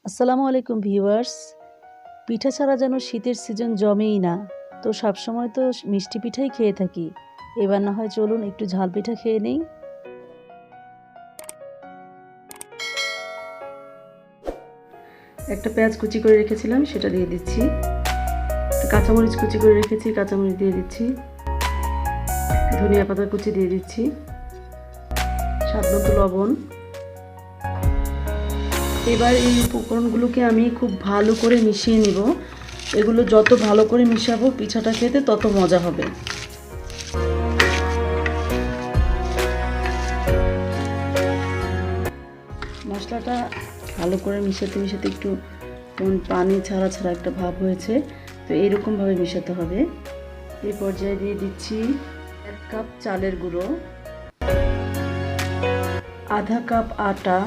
আসসালামু আলাইকুম ভিউয়ার্স। পিঠা ছাড়া যেন শীতের সিজন জমেই না। তো সবসময় তো মিষ্টি পিঠাই খেয়ে থাকি। এবার না হয় চলুন একটু ঝাল পিঠা খেয়ে নেই। একটা পেঁয়াজ কুচি করে রেখেছিলাম, সেটা দিয়ে দিচ্ছি। কাঁচামরিচ কুচি করে রেখেছি, কাঁচামরিচ দিয়ে দিচ্ছি। ধনিয়া পাতা কুচি দিয়ে দিচ্ছি। স্বাদ মতো লবণ। এবার এই উপকরণগুলোকে আমি খুব ভালো করে মিশিয়ে নিব। এগুলো যত ভালো করে মিশাবো পিঠাটা খেতে তত মজা হবে। মশলাটা ভালো করে মিশাতে মিশাতে একটু পানি ছাড়া ছাড়া একটা ভাব হয়েছে, তো এইরকমভাবে মিশাতে হবে। এই পর্যায়ে দিয়ে দিচ্ছি 1 কাপ চালের গুঁড়ো, আধা কাপ আটা,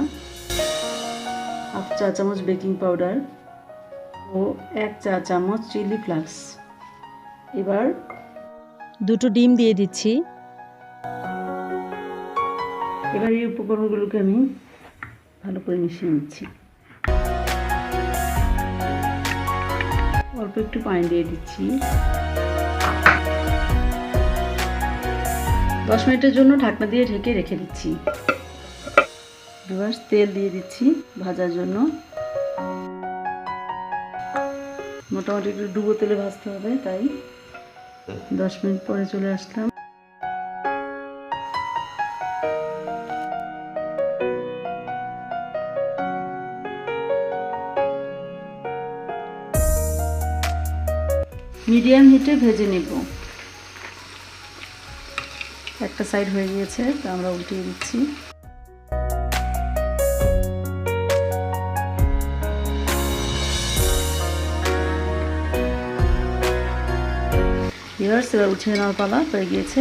হাফ চা চামচ বেকিং পাউডার ও 1 চা চামচ চিলি ফ্লেক্স। এবার 2টো ডিম দিয়ে দিচ্ছি। এবার এই উপকরণগুলোকে আমি ভালো করে মিশিয়ে নিচ্ছি। অল্প একটু পানি দিয়ে দিচ্ছি। 10 মিনিটের জন্য ঢাকনা দিয়ে ঢেকে রেখে দিচ্ছি। এবার তেল দিয়ে দিচ্ছি ভাজার জন্য। মোটামুটি একটু ডুবো তেলে ভাজতে হবে, তাই 10 মিনিট পরে চলে আসলাম। মিডিয়াম হিটে ভেজে নেব। একটা সাইড হয়ে গিয়েছে, তো আমরা উল্টিয়ে দিচ্ছি। এবার উঠিয়ে নেওয়ার পালা হয়ে গিয়েছে।